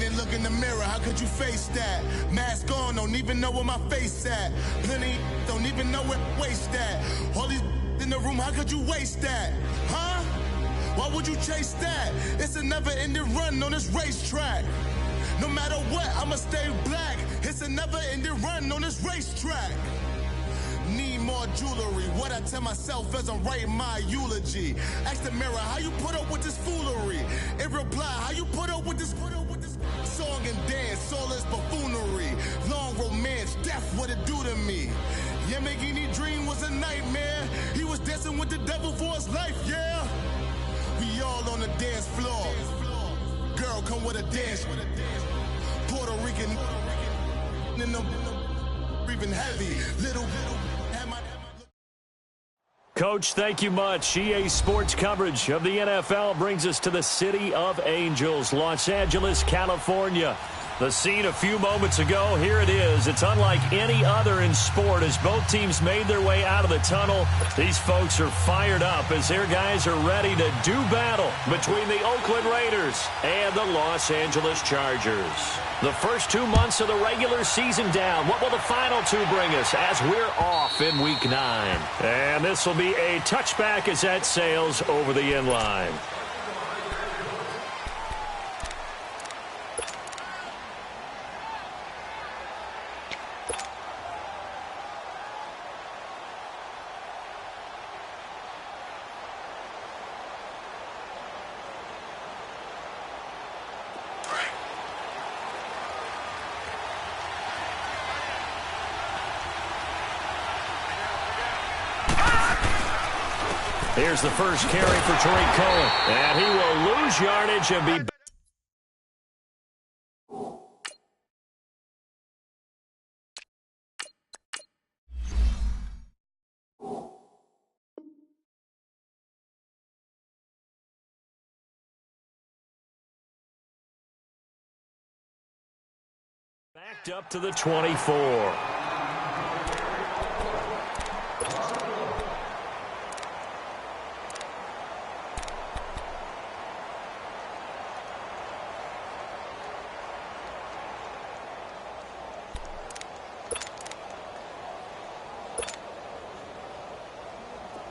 Can't look in the mirror, how could you face that? Mask on, don't even know where my face at. Plenty don't even know where waste at. All these in the room, how could you waste that? Huh? Why would you chase that? It's a never-ending run on this racetrack. No matter what, I'ma stay black. It's a never-ending run on this racetrack. Need more jewelry. What I tell myself as I'm writing my eulogy. Ask the mirror, how you put up with this foolery? In reply, how you put up with this song and dance, all this buffoonery. Long romance, death, what it do to me? Yamagini dream was a nightmare. He was dancing with the devil for his life, yeah. We all on the dance floor. Girl, come with a dance. Puerto Rican in the breathing heavy. Little. Coach, thank you much. EA Sports coverage of the NFL brings us to the City of Angels, Los Angeles, California. The scene a few moments ago, here it is. It's unlike any other in sport as both teams made their way out of the tunnel. These folks are fired up as their guys are ready to do battle between the Oakland Raiders and the Los Angeles Chargers. The first 2 months of the regular season down. What will the final two bring us as we're off in Week 9? And this will be a touchback as that sails over the end line. Here's the first carry for Tariq Cohen. And he will lose yardage and be backed up to the 24.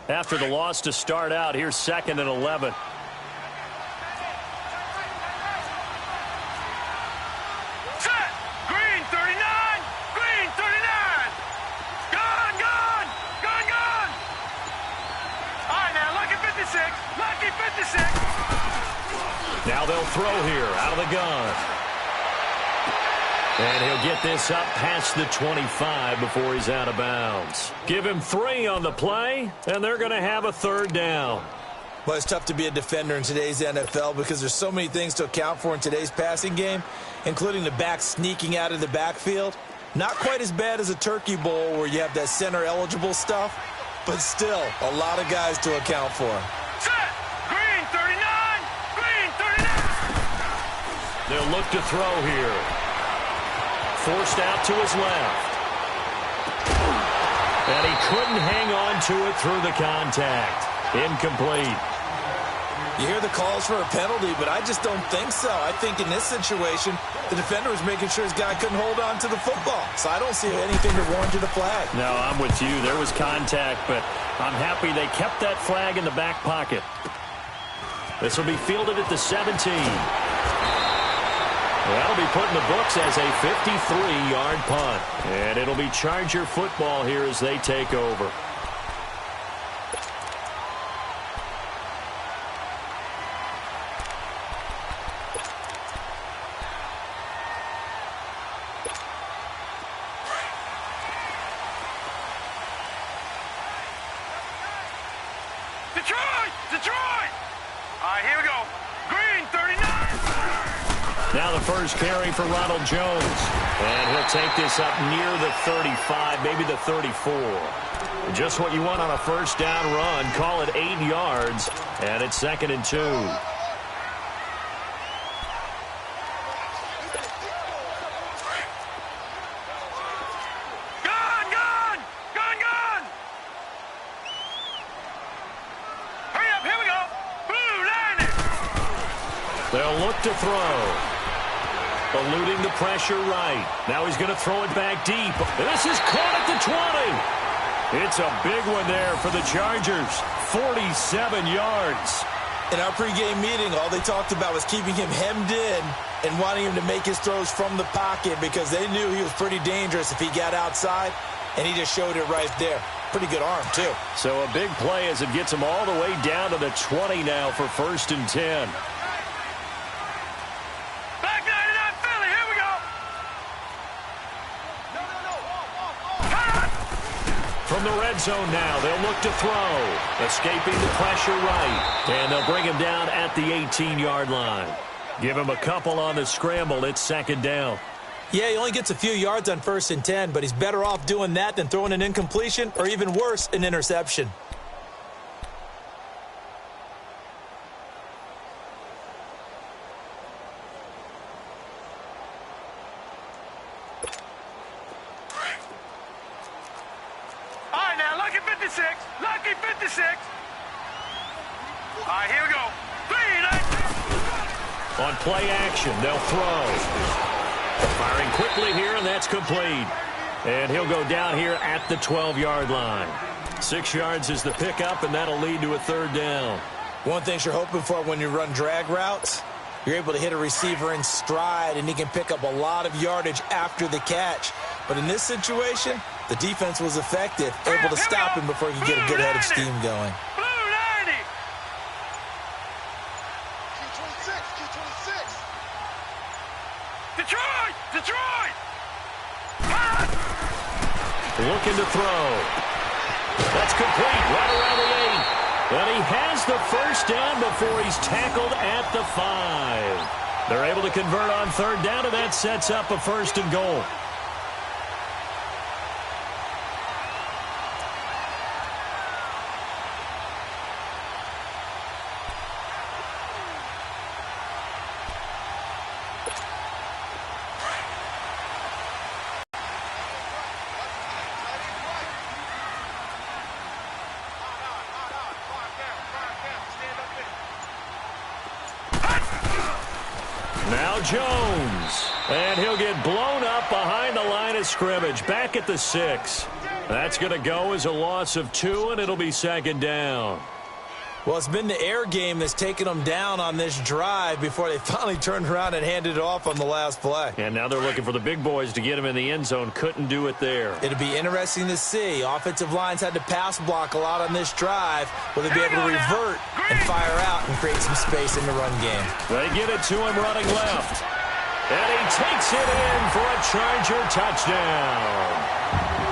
After the loss to start out, here's 2nd and 11. Set! Green 39! Green 39! Gone, gone! Gone, gone! All right, now, lucky 56. Lucky 56. Now they'll throw here out of the gun. And he'll get this up past the 25 before he's out of bounds. Give him 3 on the play, and they're going to have a 3rd down. Well, it's tough to be a defender in today's NFL because there's so many things to account for in today's passing game, including the back sneaking out of the backfield. Not quite as bad as a turkey bowl where you have that center-eligible stuff, but still a lot of guys to account for. Set! Green 39! Green 39! They'll look to throw here. Forced out to his left. And he couldn't hang on to it through the contact. Incomplete. You hear the calls for a penalty, but I just don't think so. I think in this situation, the defender was making sure his guy couldn't hold on to the football. So I don't see anything to warrant the flag. No, I'm with you. There was contact, but I'm happy they kept that flag in the back pocket. This will be fielded at the 17. That'll be put in the books as a 53-yard punt. And it'll be Charger football here as they take over. Detroit! Detroit! All right, here we go. Green 39! Now the first carry for Ronald Jones. And he'll take this up near the 35, maybe the 34. Just what you want on a first down run. Call it 8 yards. And it's 2nd and 2. Gone, gone! Gone, gone! Hurry up, here we go! Blue, line it! They'll look to throw. Eluding the pressure right. Now he's going to throw it back deep. This is caught at the 20. It's a big one there for the Chargers. 47 yards. In our pregame meeting, all they talked about was keeping him hemmed in and wanting him to make his throws from the pocket because they knew he was pretty dangerous if he got outside, and he just showed it right there. Pretty good arm, too. So a big play as it gets him all the way down to the 20 now for 1st and 10. Back 99 Philly, here we go. From the red zone now, they'll look to throw. Escaping the pressure right. And they'll bring him down at the 18-yard line. Give him a couple on the scramble. It's 2nd down. Yeah, he only gets a few yards on 1st and 10, but he's better off doing that than throwing an incompletion or even worse, an interception. All right, now, lucky 56. Lucky 56. All right, here we go. 3, 9. On play action, they'll throw. Firing quickly here, and that's complete. And he'll go down here at the 12-yard line. 6 yards is the pickup, and that'll lead to a 3rd down. One thing you're hoping for when you run drag routes, you're able to hit a receiver in stride, and he can pick up a lot of yardage after the catch. But in this situation, the defense was effective, able to stop him before he could get a good head of steam going. Blue 90. Detroit! Detroit! Looking to throw. That's complete right around the 8. And he has the 1st down before he's tackled at the 5. They're able to convert on 3rd down, and that sets up a 1st and goal. Now Jones, and he'll get blown up behind the line of scrimmage, back at the 6. That's going to go as a loss of 2, and it'll be 2nd down. Well, it's been the air game that's taken them down on this drive before they finally turned around and handed it off on the last play. And now they're looking for the big boys to get him in the end zone. Couldn't do it there. It'll be interesting to see. Offensive lines had to pass block a lot on this drive. Will they be able to revert and fire out and create some space in the run game? They get it to him running left. And he takes it in for a Charger touchdown.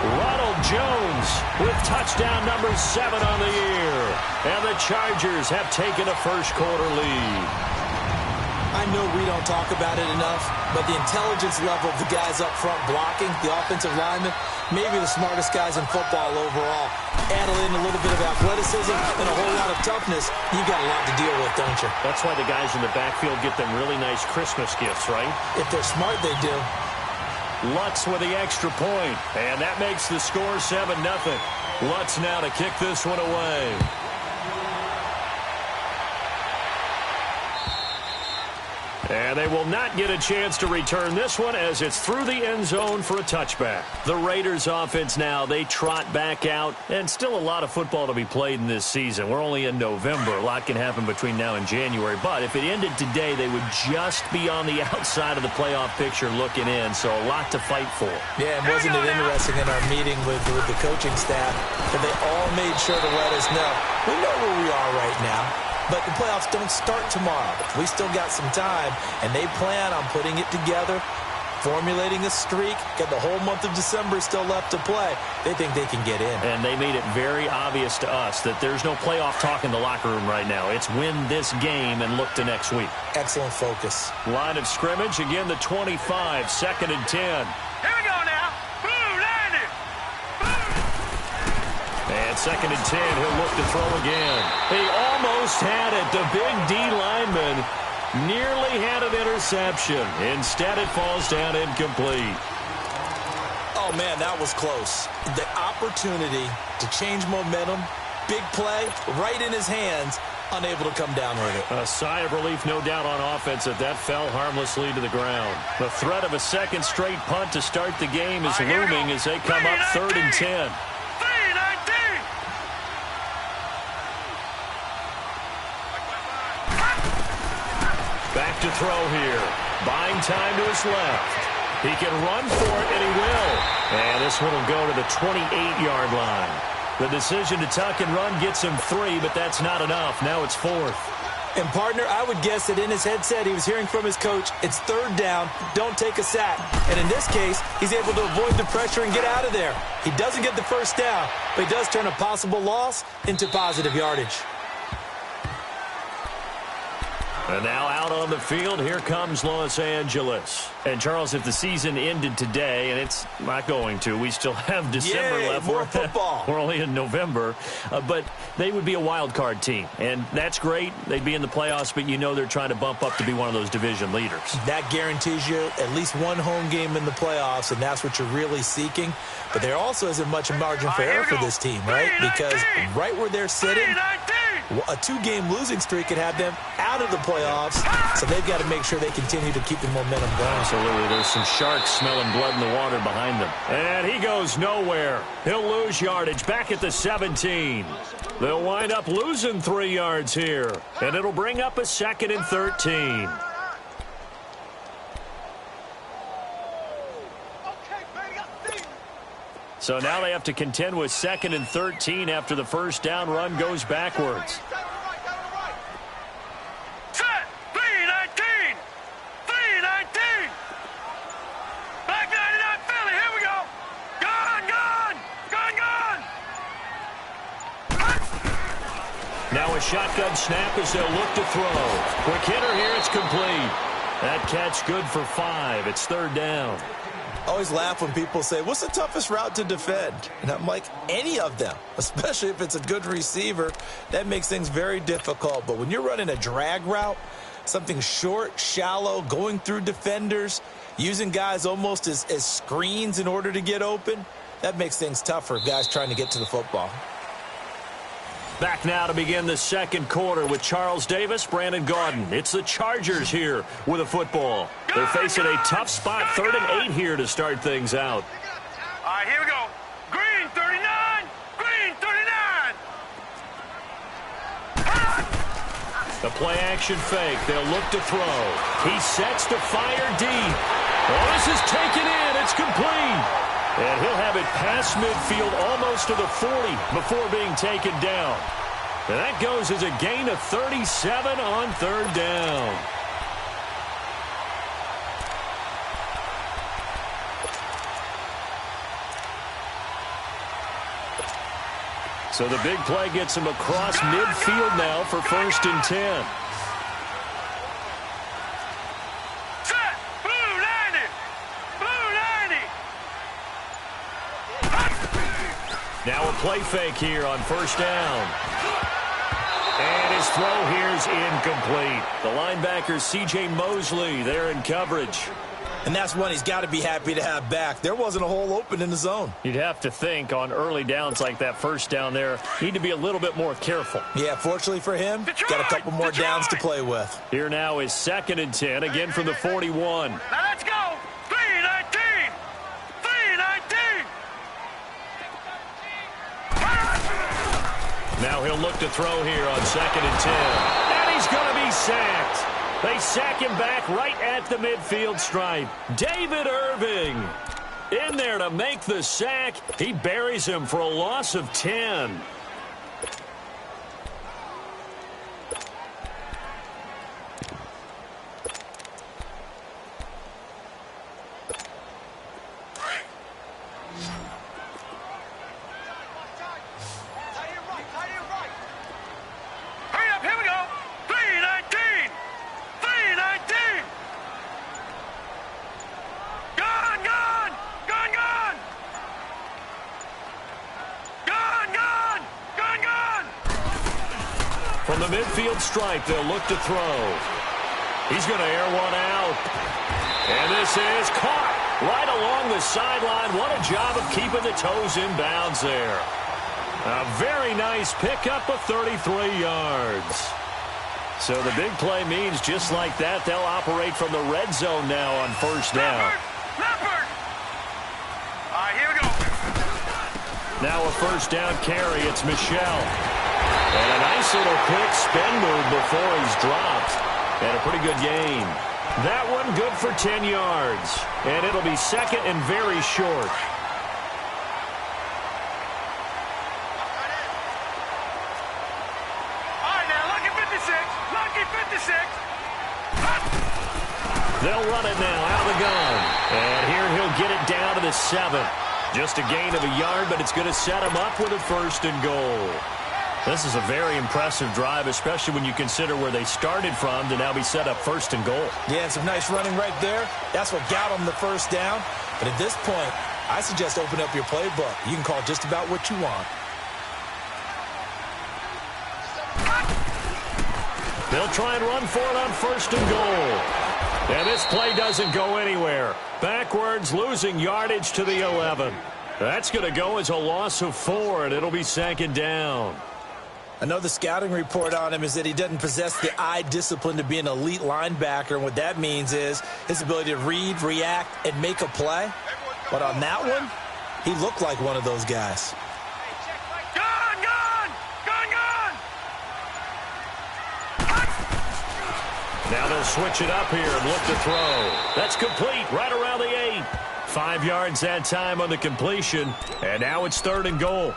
Ronald Jones with touchdown number 7 on the year. And the Chargers have taken a first-quarter lead. I know we don't talk about it enough, but the intelligence level of the guys up front blocking, the offensive linemen, maybe the smartest guys in football overall. Add in a little bit of athleticism and a whole lot of toughness, you've got a lot to deal with, don't you? That's why the guys in the backfield get them really nice Christmas gifts, right? If they're smart, they do. Lutz with the extra point, and that makes the score 7-0. Lutz now to kick this one away. And they will not get a chance to return this one as it's through the end zone for a touchback. The Raiders offense now, they trot back out, and still a lot of football to be played in this season. We're only in November. A lot can happen between now and January. But if it ended today, they would just be on the outside of the playoff picture looking in. So a lot to fight for. Yeah, and wasn't it interesting in our meeting with the coaching staff that they all made sure to let us know, we know where we are right now. But the playoffs don't start tomorrow. We still got some time, and they plan on putting it together, formulating a streak, got the whole month of December still left to play. They think they can get in. And they made it very obvious to us that there's no playoff talk in the locker room right now. It's win this game and look to next week. Excellent focus. Line of scrimmage, again the 25, 2nd and 10. Here we go now. Blue 90. And 2nd and 10, he'll look to throw again. He almost had it. The big D lineman nearly had an interception. Instead, it falls down incomplete. Oh, man, that was close. The opportunity to change momentum, big play, right in his hands, unable to come down with it. A sigh of relief, no doubt, on offense that fell harmlessly to the ground. The threat of a second straight punt to start the game is looming as they come up 3rd and 10. Back to throw here. Buying time to his left. He can run for it, and he will. And this one will go to the 28-yard line. The decision to tuck and run gets him 3, but that's not enough. Now it's 4th. And, partner, I would guess that in his headset he was hearing from his coach, it's 3rd down, don't take a sack. And in this case, he's able to avoid the pressure and get out of there. He doesn't get the first down, but he does turn a possible loss into positive yardage. And now out on the field, here comes Los Angeles. And, Charles, if the season ended today, and it's not going to, we still have December left. More football. We're only in November. But they would be a wild card team. And that's great. They'd be in the playoffs, but you know they're trying to bump up to be one of those division leaders. That guarantees you at least one home game in the playoffs, and that's what you're really seeking. But there also isn't much margin for error for this team, right? Because right where they're sitting, a 2-game losing streak could have them out of the playoffs, so they've got to make sure they continue to keep the momentum going. Absolutely. There's some sharks smelling blood in the water behind them. And he goes nowhere. He'll lose yardage back at the 17. They'll wind up losing 3 yards here, and it'll bring up a 2nd and 13. So now they have to contend with 2nd and 13 after the first down run goes backwards. Set! 3-19! 3-19! Back 99 Philly, here we go! Gone! Now a shotgun snap as they'll look to throw. Quick hitter here, it's complete. That catch good for 5. It's 3rd down. I always laugh when people say, what's the toughest route to defend? And I'm like, any of them, especially if it's a good receiver. That makes things very difficult. But when you're running a drag route, something short, shallow, going through defenders, using guys almost as screens in order to get open, that makes things tough for guys trying to get to the football. Back now to begin the second quarter with Charles Davis, Brandon Gaudin. It's the Chargers here with a football. They're facing a tough spot, 3rd and 8 here to start things out. All right, here we go. Green 39. Green 39. The play action fake. They'll look to throw. He sets to fire deep. Oh, this is taken in. It's complete. And he'll have it past midfield almost to the 40 before being taken down. And that goes as a gain of 37 on 3rd down. So the big play gets him across midfield now for 1st and 10. Now a play fake here on 1st down. And his throw here is incomplete. The linebacker, C.J. Mosley, there in coverage. And that's one he's got to be happy to have back. There wasn't a hole open in the zone. You'd have to think on early downs like that 1st down there, need to be a little bit more careful. Yeah, fortunately for him, got a couple more downs to play with. Here now is 2nd and 10, again from the 41. Now let's go. 3-19. 3-19. Now he'll look to throw here on 2nd and 10. And he's going to be sacked. They sack him back right at the midfield stripe. David Irving in there to make the sack. He buries him for a loss of 10. From the midfield stripe, they'll look to throw. He's going to air one out. And this is caught right along the sideline. What a job of keeping the toes in bounds there. A very nice pickup of 33 yards. So the big play means just like that, they'll operate from the red zone now on first down. Leopard! Here we go. Now a first down carry. It's Michel. And a nice little quick spin move before he's dropped. And a pretty good gain. That one good for 10 yards. And it'll be second and very short. All right, now, lucky 56. Lucky 56. They'll run it now out of the gun. And here he'll get it down to the 7. Just a gain of a yard, but it's going to set him up with a first and goal. This is a very impressive drive, especially when you consider where they started from to now be set up first and goal. Yeah, and some nice running right there. That's what got them the first down. But at this point, I suggest open up your playbook. You can call just about what you want. They'll try and run for it on first and goal. And this play doesn't go anywhere. Backwards, losing yardage to the 11. That's going to go as a loss of 4, and it'll be second down. I know the scouting report on him is that he doesn't possess the eye discipline to be an elite linebacker. And what that means is his ability to read, react, and make a play. But on that one, he looked like one of those guys. Gun, gun! Gun, gun! Now they'll switch it up here and look to throw. That's complete right around the 8. 5 yards that time on the completion. And now it's third and goal.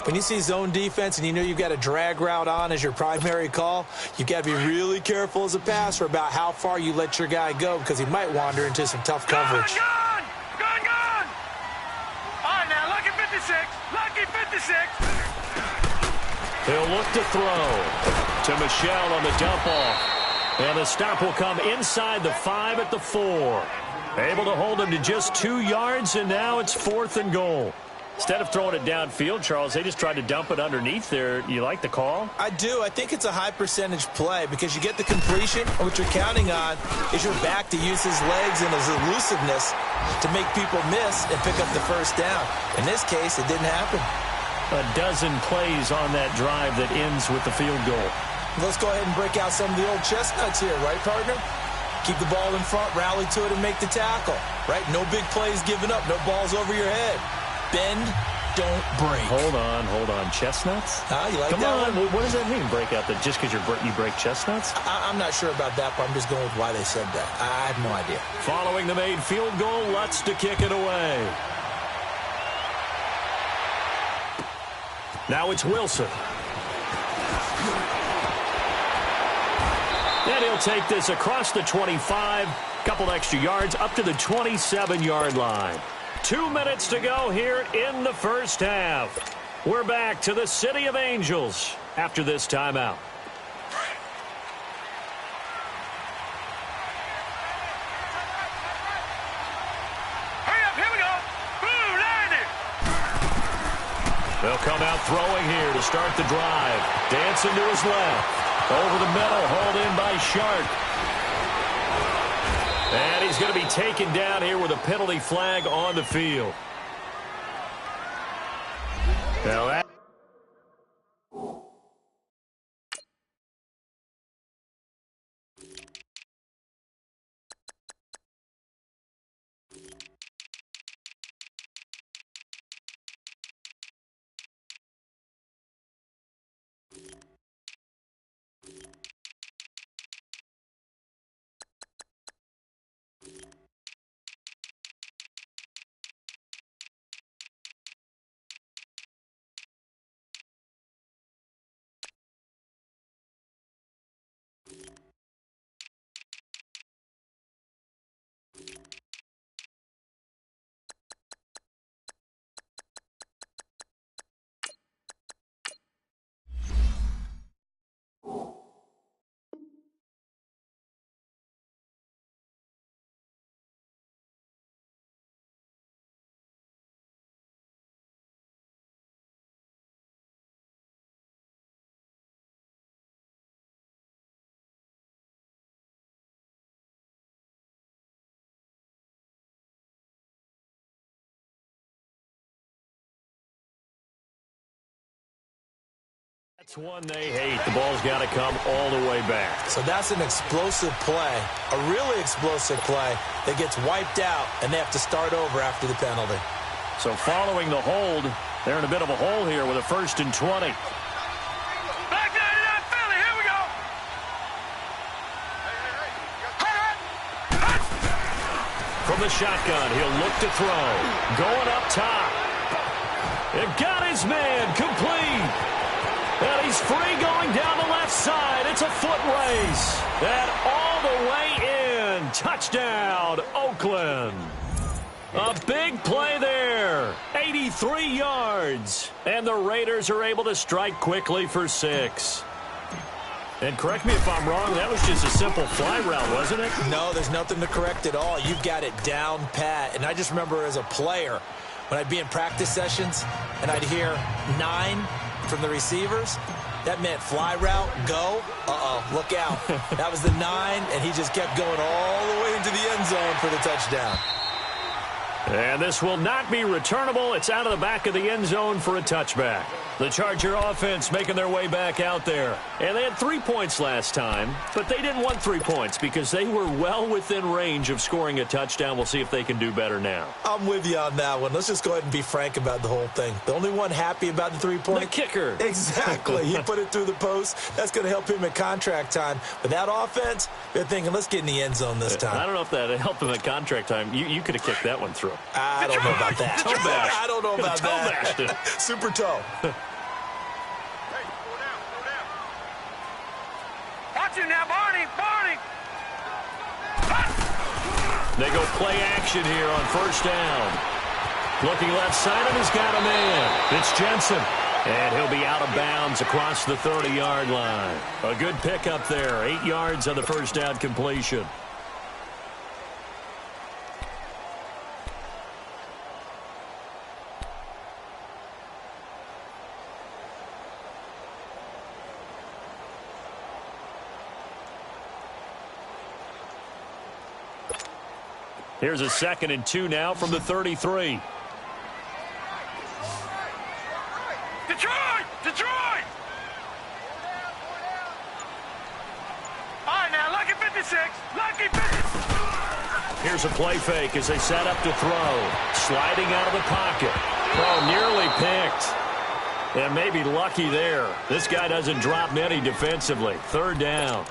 When you see zone defense and you know you've got a drag route on as your primary call, you've got to be really careful as a passer about how far you let your guy go because he might wander into some tough coverage. Gun, gun! Gun, gun! All right, now, lucky 56. Lucky 56. He'll look to throw to Michel on the dump off. And the stop will come inside the 5 at the 4. Able to hold him to just 2 yards, and now it's fourth and goal. Instead of throwing it downfield, Charles, they just tried to dump it underneath there. You like the call? I do. I think it's a high-percentage play because you get the completion, and what you're counting on is your back to use his legs and his elusiveness to make people miss and pick up the first down. In this case, it didn't happen. A dozen plays on that drive that ends with the field goal. Let's go ahead and break out some of the old chestnuts here, right, partner? Keep the ball in front, rally to it, and make the tackle, right? No big plays given up, no balls over your head. Bend, don't break. Hold on. Chestnuts? You like Come that on. one? What does that mean, break out? That just because you break chestnuts? I'm not sure about that, but I'm just going with why they said that. I have no idea. Following the made field goal, Lutz to kick it away. Now it's Wilson. And he'll take this across the 25, couple extra yards up to the 27-yard line. 2 minutes to go here in the first half. We're back to the City of Angels after this timeout. Hurry up, here we go. Blue, 90. They'll come out throwing here to start the drive. Dancing to his left. Over the middle, hauled in by Shark. And he's going to be taken down here with a penalty flag on the field. Now that That's one they hate. The ball's got to come all the way back. So that's an explosive play, a really explosive play that gets wiped out, and they have to start over after the penalty. So following the hold, they're in a bit of a hole here with a 1st and 20. Back down to that Philly. Here we go. From the shotgun, he'll look to throw. Going up top. It got his man complete. And he's free going down the left side. It's a foot race. And all the way in. Touchdown, Oakland. A big play there. 83 yards. And the Raiders are able to strike quickly for 6. And correct me if I'm wrong, that was just a simple fly route, wasn't it? No, there's nothing to correct at all. You've got it down pat. And I just remember as a player, when I'd be in practice sessions and I'd hear 9 from the receivers, that meant fly route, go, look out. That was the 9, and he just kept going all the way into the end zone for the touchdown. And this will not be returnable. It's out of the back of the end zone for a touchback. The Charger offense making their way back out there. And they had 3 points last time, but they didn't want 3 points because they were well within range of scoring a touchdown. We'll see if they can do better now. I'm with you on that one. Let's just go ahead and be frank about the whole thing. The only one happy about the 3 points? The kicker. Exactly. He put it through the post. That's going to help him at contract time. But that offense, they're thinking, let's get in the end zone this time. I don't know if that helped him at contract time. You could have kicked that one through. I don't know about that. Toe bash. I don't know about toe that. bashed. Super toe. Watch him now, Barney. Barney. They go play action here on 1st down. Looking left side, and he's got a man. It's Jensen. And he'll be out of bounds across the 30-yard line. A good pickup there. 8 yards on the 1st down completion. Here's a 2nd and 2 now from the 33. Detroit! Detroit! All right, now, lucky 56. Lucky 56. Here's a play fake as they set up to throw. Sliding out of the pocket. Oh, nearly picked. And maybe lucky there. This guy doesn't drop many defensively. 3rd down.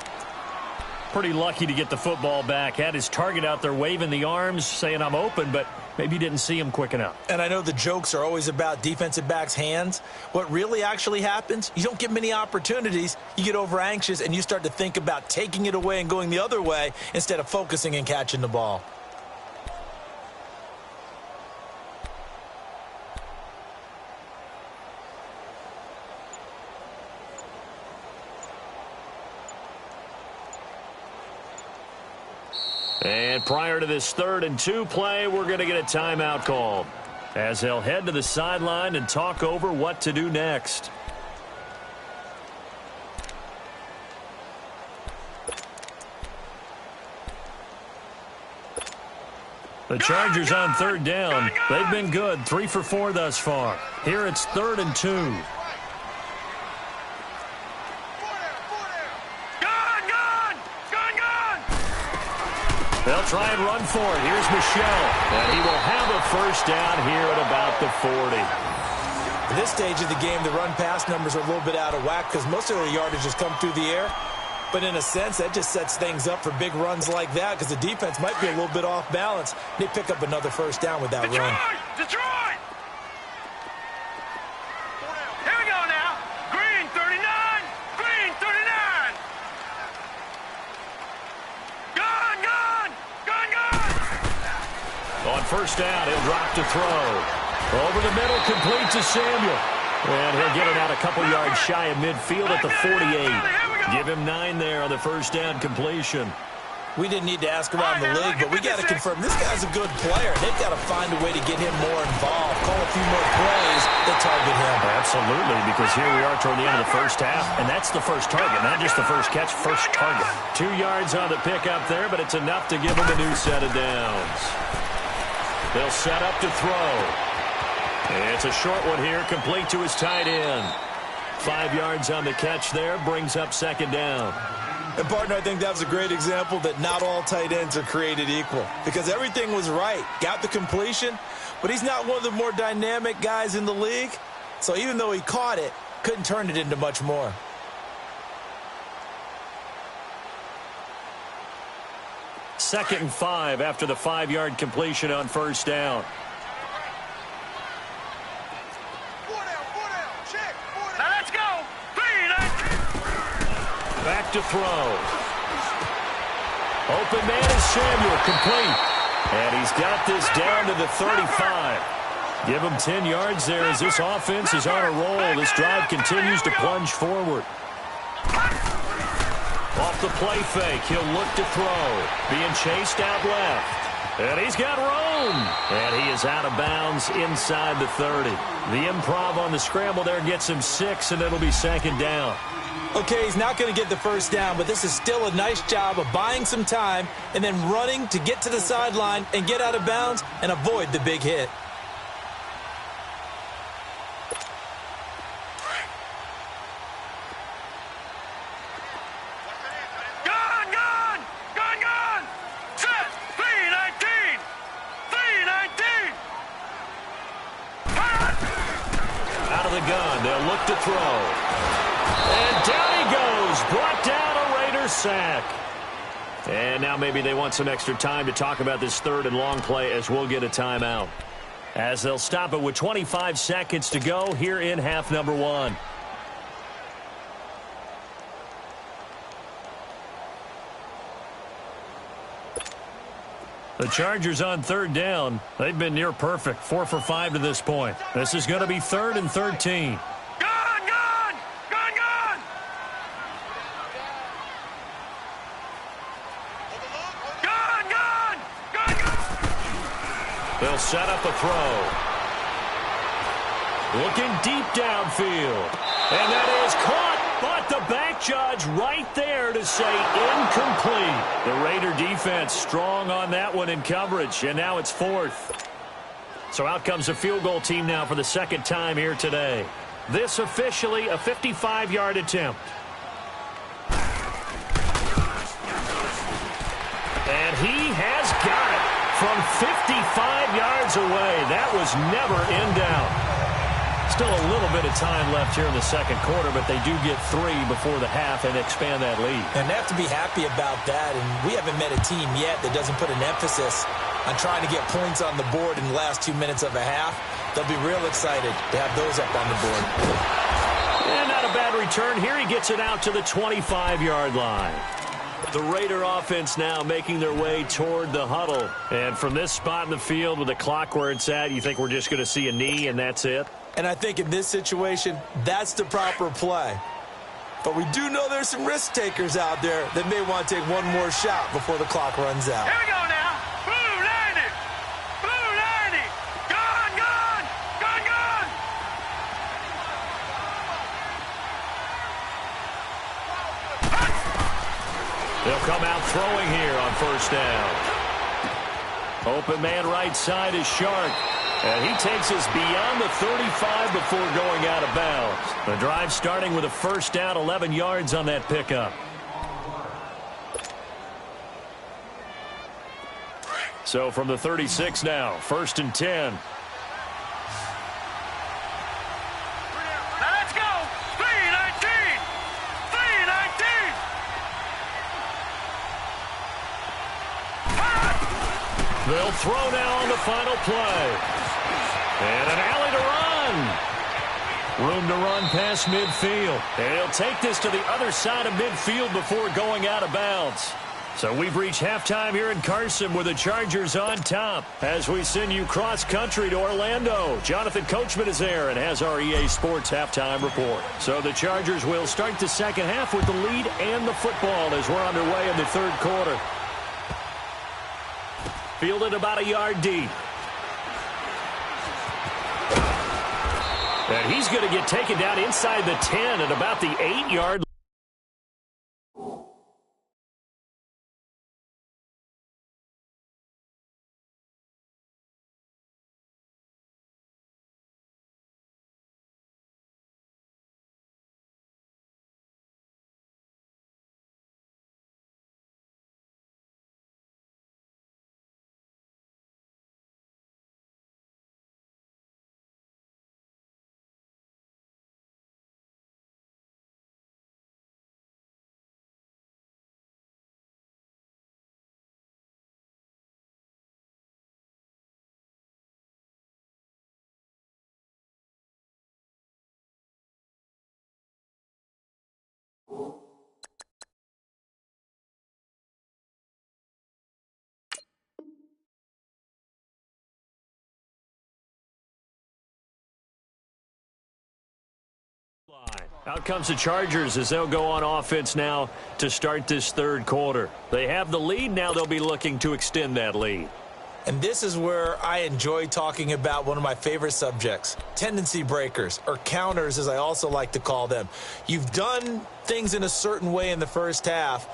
Pretty lucky to get the football back. Had his target out there waving the arms, saying I'm open, but maybe didn't see him quick enough. And I know the jokes are always about defensive backs' hands. What really actually happens, you don't get many opportunities. You get over anxious, and you start to think about taking it away and going the other way instead of focusing and catching the ball. And prior to this 3rd and 2 play, we're going to get a timeout called as they'll head to the sideline and talk over what to do next. The Chargers on 3rd down. They've been good, 3 for 4 thus far. Here it's 3rd and 2. They'll try and run for it. Here's Michelle. And he will have a 1st down here at about the 40. At this stage of the game, the run-pass numbers are a little bit out of whack because most of the yardage has come through the air. But in a sense, that just sets things up for big runs like that because the defense might be a little bit off balance. They pick up another 1st down with that run. Detroit! Here we go now. Green 39. Green 39. On 1st down, he'll drop to throw. Over the middle, complete to Samuel. And he'll get it out a couple yards shy of midfield at the 48. Give him 9 there on the 1st down completion. We didn't need to ask around the league, but we got to confirm this guy's a good player. They've got to find a way to get him more involved, call a few more plays that target him. Absolutely, because here we are toward the end of the 1st half, and that's the first target, not just the first catch, first target. 2 yards on the pickup there, but it's enough to give him a new set of downs. They'll set up to throw. It's a short one here, complete to his tight end. 5 yards on the catch there, brings up second down. And, partner, I think that was a great example that not all tight ends are created equal because everything was right. Got the completion, but he's not one of the more dynamic guys in the league. So even though he caught it, couldn't turn it into much more. Second and 5 after the 5-yard completion on first down. Now let's go. Back to throw. Open man is Samuel, complete. And he's got this down to the 35. Give him 10 yards there as this offense is on a roll. This drive continues to plunge forward. Off the play fake, he'll look to throw. Being chased out left. And he's got room. And he is out of bounds inside the 30. The improv on the scramble there gets him 6, and it'll be second down. Okay, he's not going to get the first down, but this is still a nice job of buying some time and then running to get to the sideline and get out of bounds and avoid the big hit. Set. 319. 319. Out of the gun, they'll look to throw. And down he goes. Brought down a Raider sack. And now maybe they want some extra time to talk about this third and long play as we'll get a timeout. As they'll stop it with 25 seconds to go here in half number 1. The Chargers on third down. They've been near perfect. 4 for 5 to this point. This is going to be 3rd and 13. They'll set up a throw. Looking deep downfield. And that is caught, but the back judge right there to say incomplete. The Raider defense strong on that one in coverage, and now it's 4th. So out comes the field goal team now for the second time here today. This officially a 55-yard attempt. And he has got it. From 55 yards away, that was never in doubt. Still a little bit of time left here in the second quarter, but they do get 3 before the half and expand that lead. And they have to be happy about that, and we haven't met a team yet that doesn't put an emphasis on trying to get points on the board in the last 2 minutes of a half. They'll be real excited to have those up on the board. And not a bad return here. He gets it out to the 25-yard line. The Raider offense now making their way toward the huddle. And from this spot in the field with the clock where it's at, you think we're just going to see a knee and that's it? And I think in this situation, that's the proper play. But we do know there's some risk takers out there that may want to take one more shot before the clock runs out. Here we go now. Blue 90. Blue 90. Gone. They'll come out throwing here on first down. Open man right side is Shark. And he takes us beyond the 35 before going out of bounds. The drive starting with a first down, 11 yards on that pickup. So from the 36 now, 1st and 10. They'll throw now on the final play. And an alley to run. Room to run past midfield. And he'll take this to the other side of midfield before going out of bounds. So we've reached halftime here in Carson with the Chargers on top as we send you cross-country to Orlando. Jonathan Coachman is there and has our EA Sports halftime report. So the Chargers will start the second half with the lead and the football as we're underway in the third quarter. Fielded about a yard deep. And he's going to get taken down inside the 10 at about the 8-yard line. Out comes the Chargers as they'll go on offense now to start this third quarter. They have the lead. Now they'll be looking to extend that lead. And this is where I enjoy talking about one of my favorite subjects, tendency breakers, or counters as I also like to call them. You've done things in a certain way in the first half,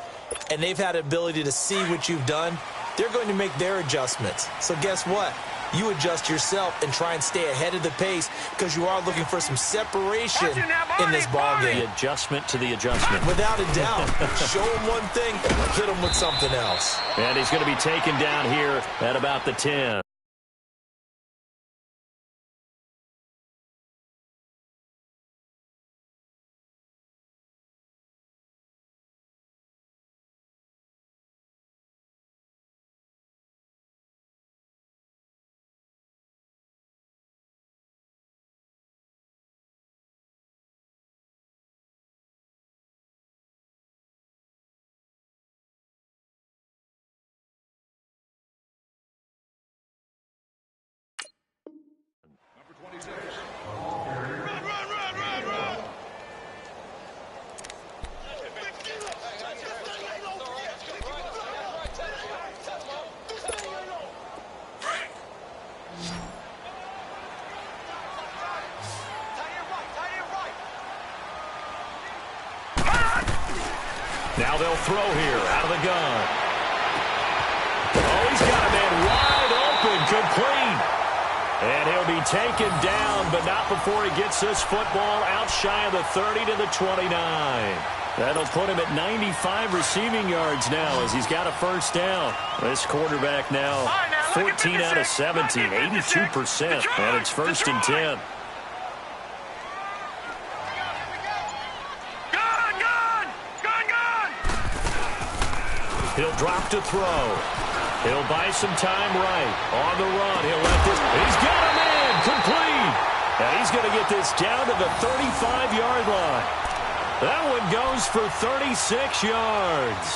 and they've had the ability to see what you've done. They're going to make their adjustments. So guess what? You adjust yourself and try and stay ahead of the pace because you are looking for some separation in this ballgame. The adjustment to the adjustment. Without a doubt. Show him one thing, hit him with something else. And he's going to be taken down here at about the 10. Now they'll throw here out of the gun. Oh, he's got a man wide open, complete. And he'll be taken down, but not before he gets this football out shy of the 30 to the 29. That'll put him at 95 receiving yards now as he's got a first down. This quarterback now 14 out of 17, 82%, and it's 1st and 10. He'll drop to throw. He'll buy some time right. On the run, he'll let this. He's got a man complete. And he's going to get this down to the 35-yard line. That one goes for 36 yards.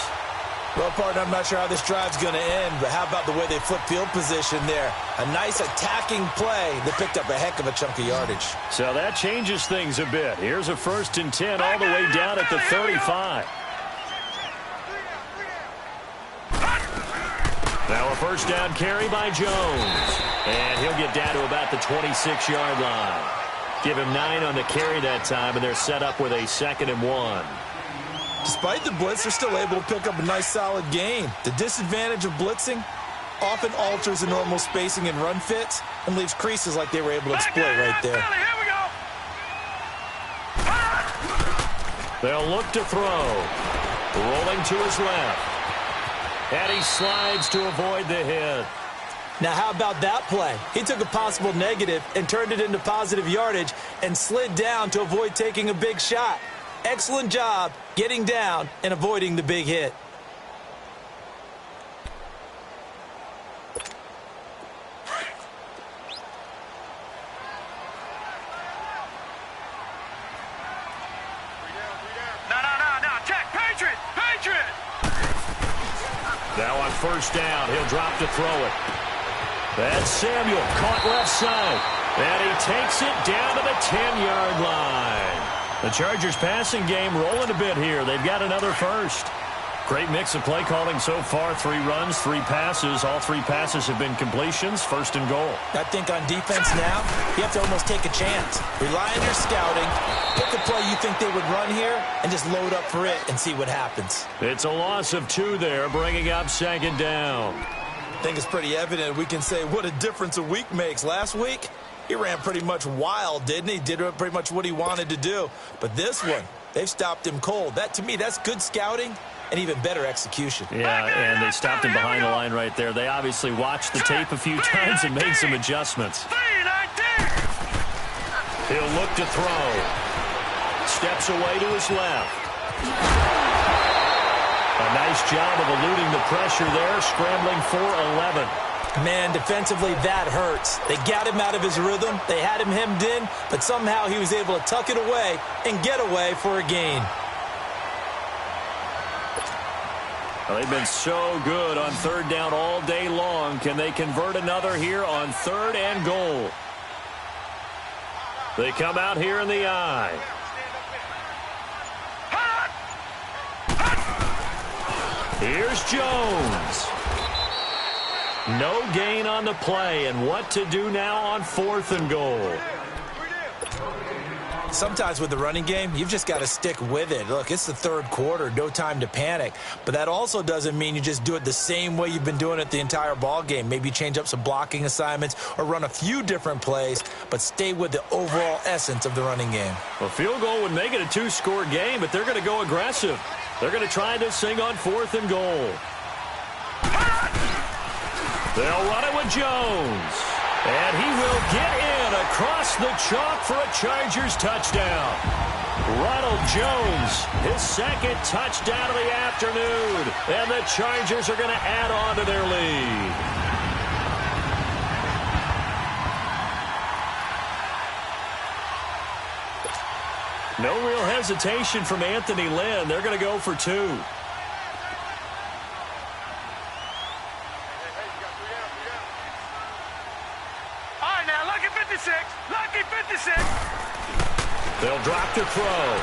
Well, partner, I'm not sure how this drive's going to end, but how about the way they flip field position there? A nice attacking play that picked up a heck of a chunk of yardage. So that changes things a bit. Here's a 1st and 10 all the way down at the 35. Now a first down carry by Jones. And he'll get down to about the 26-yard line. Give him 9 on the carry that time, and they're set up with a 2nd and 1. Despite the blitz, they're still able to pick up a nice, solid gain. The disadvantage of blitzing often alters the normal spacing and run fits and leaves creases like they were able to exploit right there. They'll look to throw. Rolling to his left. And he slides to avoid the hit. Now, how about that play? He took a possible negative and turned it into positive yardage and slid down to avoid taking a big shot. Excellent job getting down and avoiding the big hit. No, check, Patriot! Now on first down, he'll drop to throw it. That's Samuel, caught left side. And he takes it down to the 10-yard line. The Chargers passing game rolling a bit here. They've got another first. Great mix of play calling so far. 3 runs, 3 passes. All 3 passes have been completions. 1st and goal. I think on defense now, you have to almost take a chance. Rely on your scouting. Pick a play you think they would run here and just load up for it and see what happens. It's a loss of 2 there, bringing up 2nd down. I think it's pretty evident we can say what a difference a week makes. Last week, he ran pretty much wild, didn't he? Did pretty much what he wanted to do. But this one, they've stopped him cold. That, to me, that's good scouting and even better execution. Yeah, and they stopped him behind the line right there. They obviously watched the tape a few times and made some adjustments. He'll look to throw. Steps away to his left. A nice job of eluding the pressure there, scrambling for 11. Man, defensively, that hurts. They got him out of his rhythm. They had him hemmed in, but somehow he was able to tuck it away and get away for a gain. Well, they've been so good on third down all day long. Can they convert another here on 3rd and goal? They come out here in the I. Here's Jones. No gain on the play, and what to do now on 4th and goal. Sometimes with the running game, you've just got to stick with it. Look, it's the 3rd quarter, no time to panic. But that also doesn't mean you just do it the same way you've been doing it the entire ball game. Maybe change up some blocking assignments or run a few different plays, but stay with the overall essence of the running game. A field goal would make it a 2-score game, but they're going to go aggressive. They're going to try this thing on 4th and goal. They'll run it with Jones. And he will get in across the chalk for a Chargers touchdown. Ronald Jones, his 2nd touchdown of the afternoon. And the Chargers are going to add on to their lead. No real hesitation from Anthony Lynn. They're going to go for 2. Lucky 56. They'll drop to throw.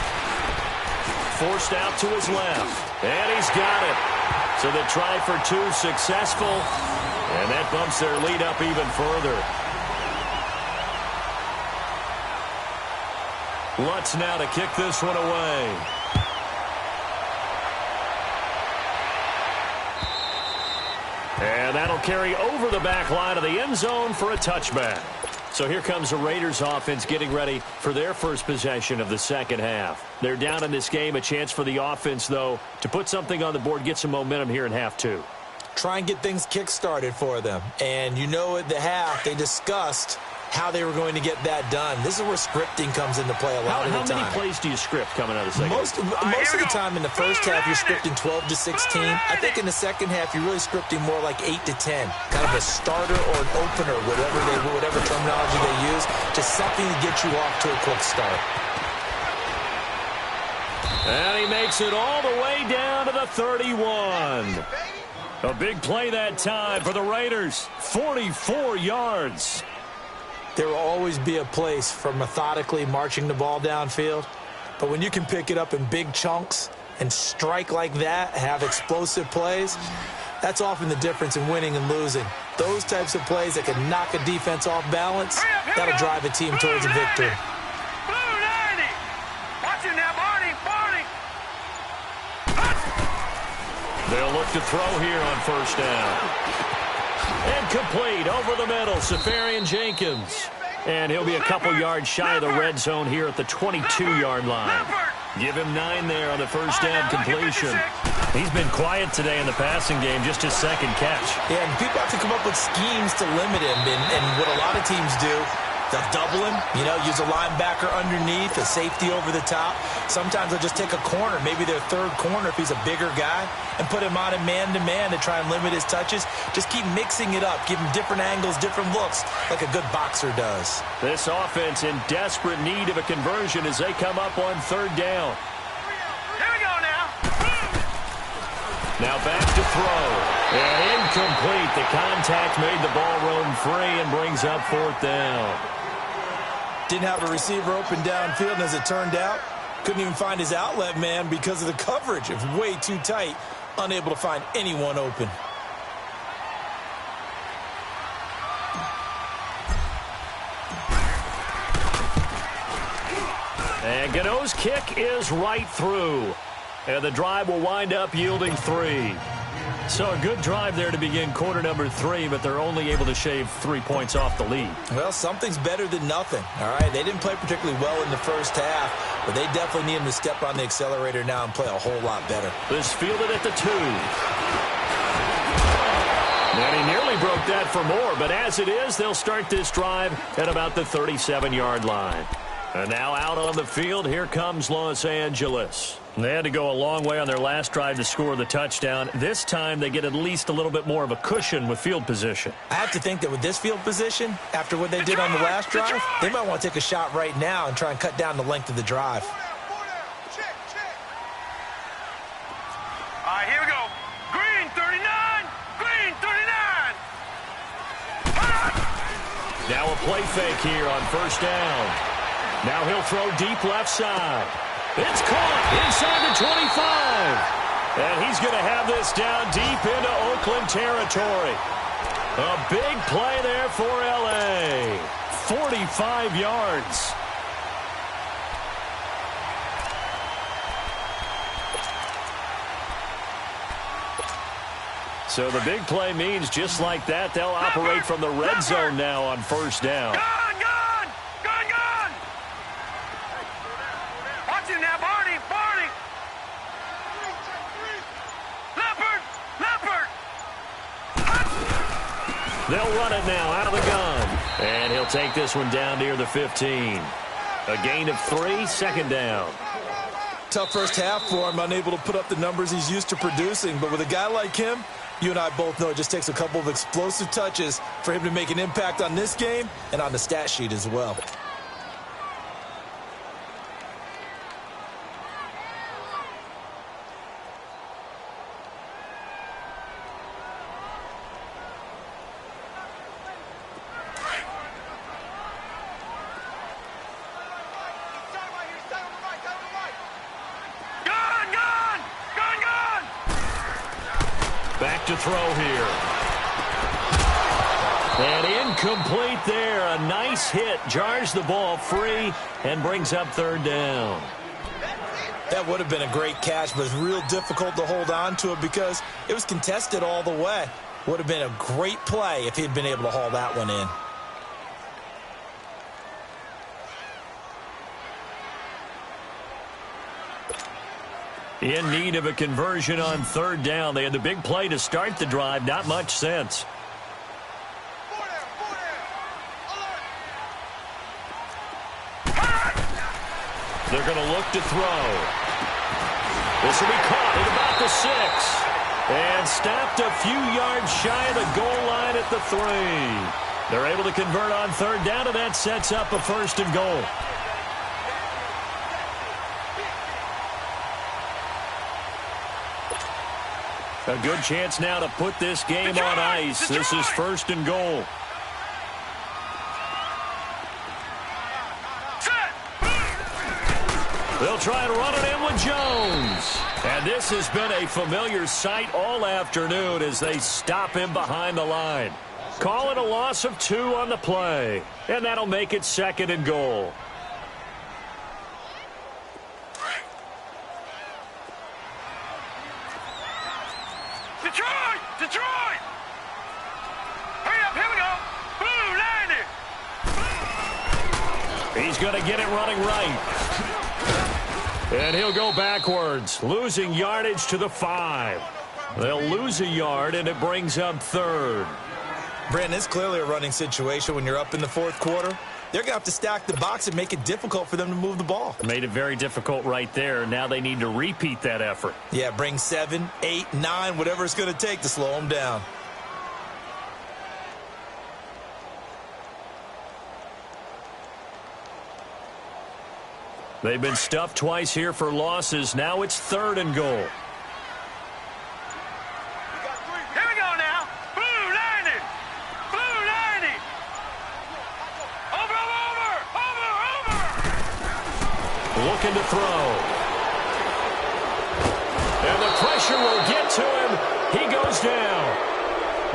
Forced out to his left. And he's got it. So the try for 2 successful. And that bumps their lead up even further. Lutz now to kick this one away. And that'll carry over the back line of the end zone for a touchback. So here comes the Raiders offense getting ready for their first possession of the second half. They're down in this game. A chance for the offense, though, to put something on the board, get some momentum here in half 2. Try and get things kick-started for them. And you know at the half, they discussed how they were going to get that done. This is where scripting comes into play a lot of the time. How many plays do you script coming out of the second? Most of the time in the first half, you're scripting 12 to 16. I think in the second half, you're really scripting more like 8 to 10. Kind of a starter or an opener, whatever terminology they use. Just something to get you off to a quick start. And he makes it all the way down to the 31. A big play that time for the Raiders. 44 yards. There will always be a place for methodically marching the ball downfield. But when you can pick it up in big chunks and strike like that, have explosive plays, that's often the difference in winning and losing. Those types of plays that can knock a defense off balance, that'll drive a team towards a victory. Blue 90. Watch it now, Barney. They'll look to throw here on 1st down. And complete over the middle, Safarian Jenkins. And he'll be a couple yards shy of the red zone here at the 22-yard line. Give him 9 there on the 1st down completion. He's been quiet today in the passing game, just his 2nd catch. Yeah, and people have to come up with schemes to limit him. And what a lot of teams do, they'll double him, use a linebacker underneath, a safety over the top. Sometimes they'll just take a corner, maybe their 3rd corner if he's a bigger guy, and put him on a man-to-man to try and limit his touches. Just keep mixing it up, give him different angles, different looks, like a good boxer does. This offense in desperate need of a conversion as they come up on 3rd down. Here we go now. Now back to throw. And incomplete. The contact made the ball roam free and brings up 4th down. Didn't have a receiver open downfield, and as it turned out, couldn't even find his outlet man because of the coverage. It was way too tight, unable to find anyone open. And Gano's kick is right through. And the drive will wind up yielding 3. So a good drive there to begin quarter number 3, but they're only able to shave 3 points off the lead. Well, something's better than nothing, all right? They didn't play particularly well in the first half, but they definitely need him to step on the accelerator now and play a whole lot better. This fielded at the 2. And he nearly broke that for more, but as it is, they'll start this drive at about the 37-yard line. And now out on the field, here comes Los Angeles. They had to go a long way on their last drive to score the touchdown. This time, they get at least a little bit more of a cushion with field position. I have to think that with this field position, after what they did on the last drive, they might want to take a shot right now and try and cut down the length of the drive. All right, here we go. Green Now a play fake here on first down. Now he'll throw deep left side. It's caught inside the 25. And he's going to have this down deep into Oakland territory. A big play there for L.A. 45 yards. So the big play means just like that, they'll operate from the red zone now on first down. Gone! Watch him now, Barney! Leopard! They'll run it now out of the gun. And he'll take this one down near the 15. A gain of 3, second down. Tough first half for him, unable to put up the numbers he's used to producing. But with a guy like him, you and I both know it just takes a couple of explosive touches for him to make an impact on this game and on the stat sheet as well. Back to throw here. And incomplete there. A nice hit. Jars the ball free and brings up third down. That would have been a great catch, but it's real difficult to hold on to it because it was contested all the way. Would have been a great play if he'd been able to haul that one in. In need of a conversion on third down. They had the big play to start the drive. Not much sense. They're going to look to throw. This will be caught at about the 6. And stopped a few yards shy of the goal line at the 3. They're able to convert on third down, and that sets up a first and goal. A good chance now to put this game on ice. This is first and goal. They'll try and run it in with Jones. And this has been a familiar sight all afternoon as they stop him behind the line. Call it a loss of 2 on the play. And that'll make it second and goal. Detroit! Hurry up, here we go! Blue, 90! He's going to get it running right. And he'll go backwards, losing yardage to the 5. They'll lose a yard, and it brings up third. Brandon, it's clearly a running situation when you're up in the fourth quarter. They're going to have to stack the box and make it difficult for them to move the ball. Made it very difficult right there. Now they need to repeat that effort. Yeah, bring 7, 8, 9, whatever it's going to take to slow them down. They've been stuffed twice here for losses. Now it's third and goal. Here we go now! Blue, 90! Blue, 90! Over! Looking to throw. And the pressure will get to him. He goes down.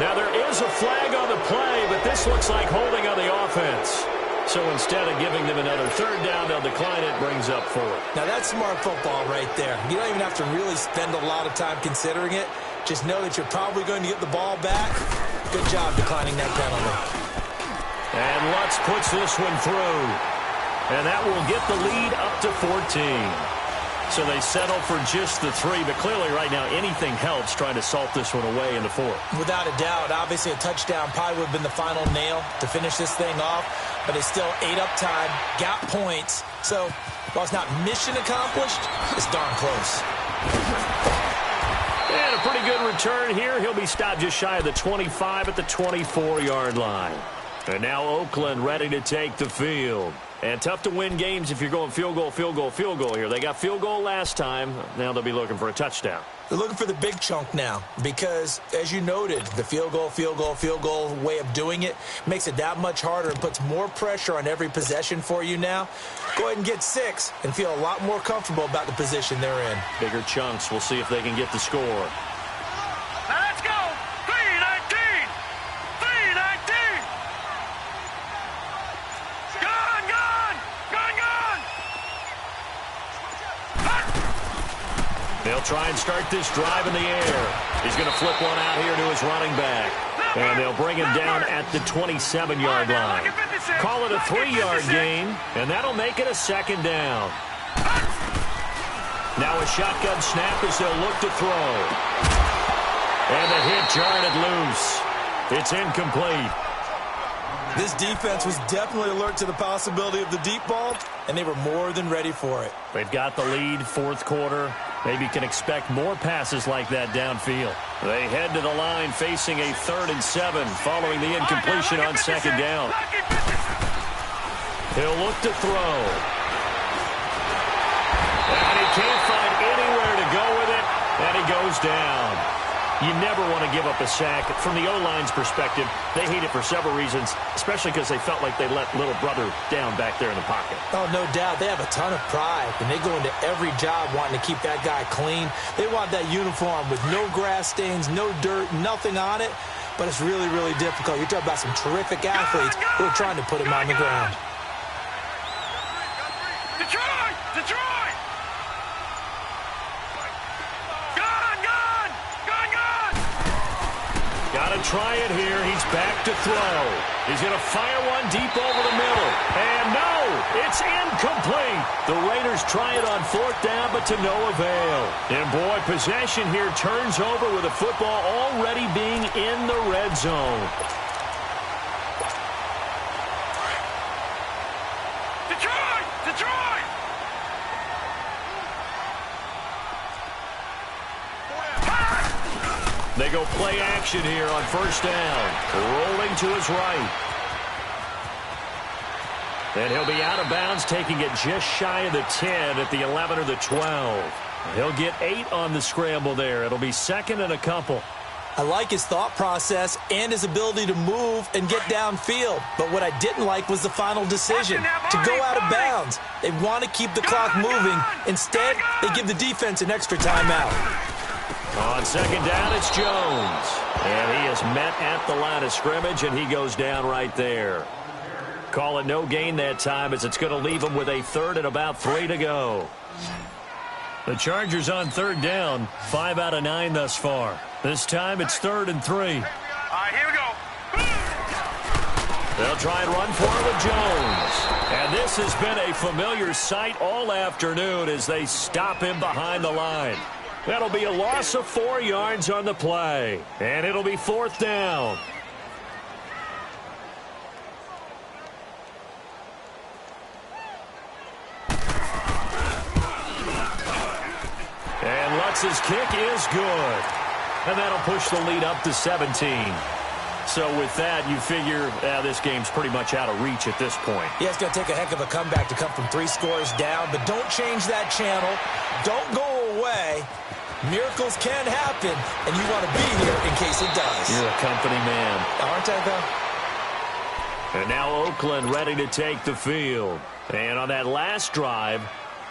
Now there is a flag on the play, but this looks like holding on the offense. So instead of giving them another third down, they'll decline it. Brings up 4. Now that's smart football right there. You don't even have to really spend a lot of time considering it. Just know that you're probably going to get the ball back. Good job declining that penalty. And Lutz puts this one through. And that will get the lead up to 14. So they settle for just the 3, but clearly right now anything helps trying to salt this one away in the 4th. Without a doubt, obviously a touchdown probably would have been the final nail to finish this thing off, but it's still 8 up time, got points. So while it's not mission accomplished, it's darn close. And a pretty good return here. He'll be stopped just shy of the 25 at the 24-yard line. And now Oakland ready to take the field. And tough to win games if you're going field goal here. They got field goal last time. Now they'll be looking for a touchdown. They're looking for the big chunk now because, as you noted, the field goal way of doing it makes it that much harder and puts more pressure on every possession for you now. Go ahead and get 6 and feel a lot more comfortable about the position they're in. Bigger chunks. We'll see if they can get the score. Now let's go. 3-19. 3-19. Gone. They'll try and start this drive in the air. He's going to flip one out here to his running back. And they'll bring him down at the 27-yard line. Call it a 3-yard gain, and that'll make it a 2nd down. Now a shotgun snap as they'll look to throw. And the hit jarred it loose. It's incomplete. This defense was definitely alert to the possibility of the deep ball, and they were more than ready for it. They've got the lead, 4th quarter. Maybe can expect more passes like that downfield. They head to the line facing a 3rd and 7 following the incompletion on 2nd down. He'll look to throw. And he can't find anywhere to go with it, and he goes down. You never want to give up a sack. From the O-line's perspective, they hate it for several reasons, especially because they felt like they let little brother down back there in the pocket. Oh, no doubt. They have a ton of pride, and they go into every job wanting to keep that guy clean. They want that uniform with no grass stains, no dirt, nothing on it, but it's really, really difficult. You're talking about some terrific athletes who are trying to put him on the ground. Detroit! Got to try it here. He's back to throw. He's going to fire one deep over the middle. And no, it's incomplete. The Raiders try it on 4th down, but to no avail. And boy, possession here turns over with the football already being in the red zone. Detroit! They go play action here on 1st down. Rolling to his right. And he'll be out of bounds, taking it just shy of the 10 at the 11 or the 12. He'll get 8 on the scramble there. It'll be 2nd and a couple. I like his thought process and his ability to move and get downfield. But what I didn't like was the final decision to go out of bounds. They want to keep the clock moving. Instead, they give the defense an extra timeout. On 2nd down, it's Jones. And he is met at the line of scrimmage, and he goes down right there. Call it no gain that time, as it's going to leave him with a 3rd and about 3 to go. The Chargers on 3rd down, 5 out of 9 thus far. This time it's 3rd and 3. All right, here we go. They'll try and run for it with Jones. And this has been a familiar sight all afternoon as they stop him behind the line. That'll be a loss of 4 yards on the play. And it'll be 4th down. And Lutz's kick is good. And that'll push the lead up to 17. So with that, you figure this game's pretty much out of reach at this point. Yeah, it's going to take a heck of a comeback to come from 3 scores down. But don't change that channel. Don't go away. Miracles can happen, and you want to be here in case it does. You're a company man. Aren't I, though? And now Oakland ready to take the field. And on that last drive,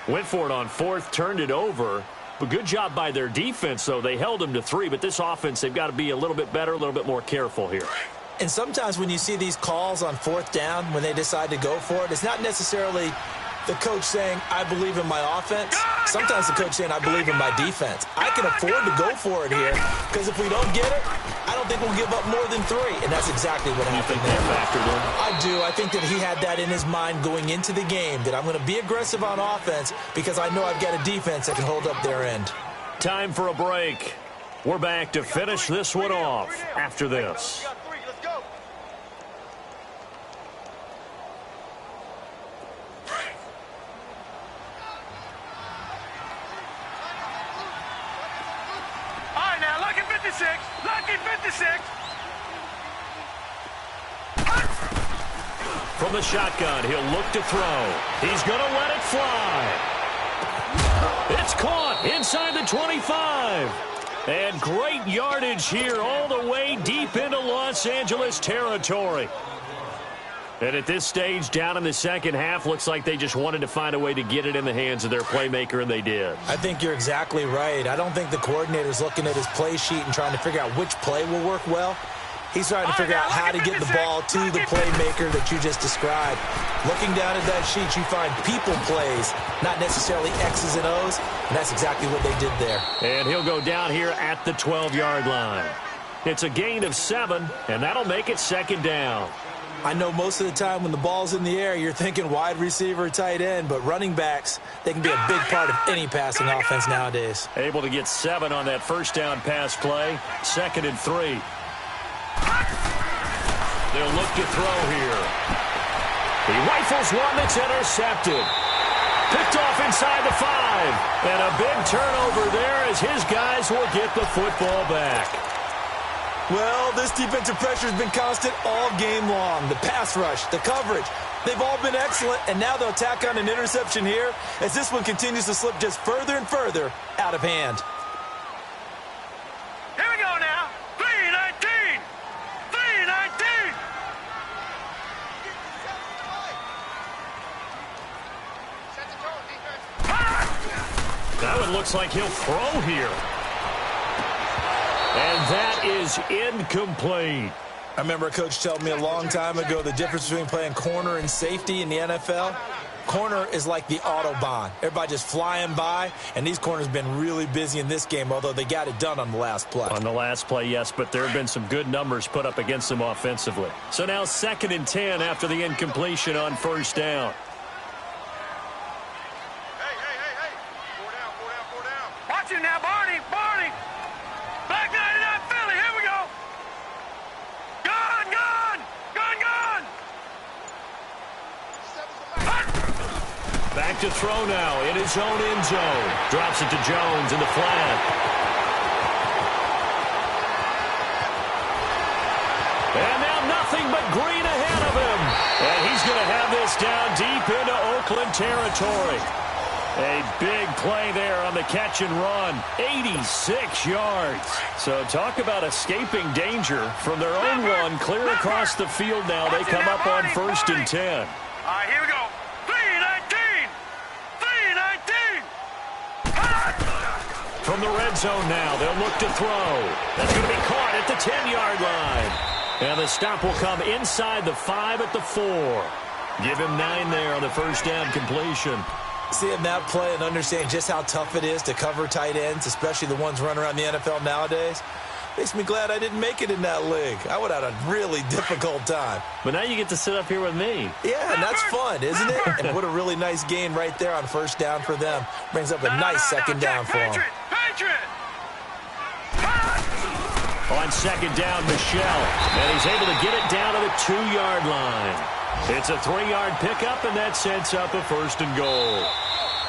went for it on 4th, turned it over. But good job by their defense, though. They held them to 3, but this offense, they've got to be a little bit better, a little bit more careful here. And sometimes when you see these calls on 4th down, when they decide to go for it, it's not necessarily the coach saying, I believe in my offense. Sometimes the coach saying, I believe in my defense. I can afford to go for it here, because if we don't get it, I don't think we'll give up more than 3. And that's exactly what happened there. I do. I think that he had that in his mind going into the game, that I'm going to be aggressive on offense because I know I've got a defense that can hold up their end. Time for a break. We're back to finish this one off after this. Lucky 56. From the shotgun, he'll look to throw. He's going to let it fly. It's caught inside the 25. And great yardage here all the way deep into Los Angeles territory. And at this stage, down in the second half, looks like they just wanted to find a way to get it in the hands of their playmaker, and they did. I think you're exactly right. I don't think the coordinator's looking at his play sheet and trying to figure out which play will work well. He's trying to figure out how to get the ball to the playmaker that you just described. Looking down at that sheet, you find people plays, not necessarily X's and O's, and that's exactly what they did there. And he'll go down here at the 12-yard line. It's a gain of 7, and that'll make it second down. I know most of the time when the ball's in the air, you're thinking wide receiver, tight end, but running backs, they can be a big part of any passing offense nowadays. Able to get 7 on that first down pass play, 2nd and 3. They'll look to throw here. He rifles one that's intercepted. Picked off inside the 5. And a big turnover there as his guys will get the football back. Well, this defensive pressure has been constant all game long. The pass rush, the coverage, they've all been excellent, and now they'll tack on an interception here as this one continues to slip just further and further out of hand. Here we go now. 3-19. 3-19. That one looks like he'll throw here. And that is incomplete. I remember a coach telling me a long time ago the difference between playing corner and safety in the NFL. Corner is like the Autobahn. Everybody just flying by, and these corners have been really busy in this game, although they got it done on the last play. On the last play, yes, but there have been some good numbers put up against them offensively. So now 2nd and 10 after the incompletion on first down. Hey. 4 down. Watch it now, Barney. Black 99 Philly, here we go. Gun. Back to throw now in his own end zone. Drops it to Jones in the flat. And now nothing but green ahead of him. And he's going to have this down deep into Oakland territory. A big play there on the catch and run. 86 yards. So talk about escaping danger from their own one. Clear across the field now. They come up on 1st and 10. All right, here we go. 3-19. From the red zone now, they'll look to throw. That's going to be caught at the 10-yard line. And the stop will come inside the 5 at the 4. Give him 9 there on the first down completion. Seeing that play and understand just how tough it is to cover tight ends, especially the ones running around the NFL nowadays, makes me glad I didn't make it in that league. I would have had a really difficult time. But now you get to sit up here with me. Yeah, and that's fun, isn't it? And what a really nice gain right there on first down for them. Brings up a nice second down for them. On second down, Michelle. And he's able to get it down to the 2-yard line. It's a 3-yard pickup, and that sets up a 1st and goal.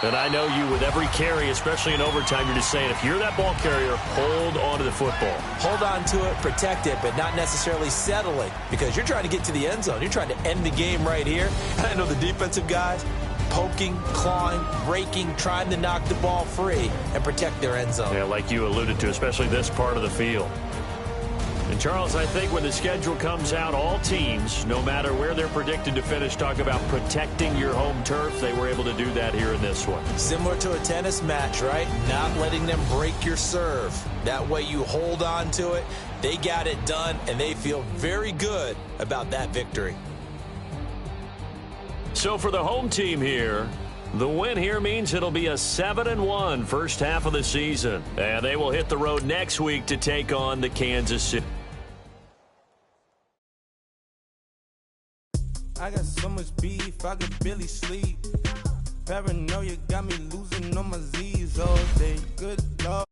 And I know you, with every carry, especially in overtime, you're just saying, if you're that ball carrier, hold on to the football. Hold on to it, protect it, but not necessarily settle it, because you're trying to get to the end zone. You're trying to end the game right here. And I know the defensive guys poking, clawing, breaking, trying to knock the ball free and protect their end zone. Yeah, like you alluded to, especially this part of the field. And, Charles, I think when the schedule comes out, all teams, no matter where they're predicted to finish, talk about protecting your home turf. They were able to do that here in this one. Similar to a tennis match, right? Not letting them break your serve. That way you hold on to it. They got it done, and they feel very good about that victory. So for the home team here, the win here means it'll be a 7-1 first half of the season. And they will hit the road next week to take on the Kansas City. I got so much beef, I could barely sleep. Paranoia got me losing on my Z's all day. Good Lord.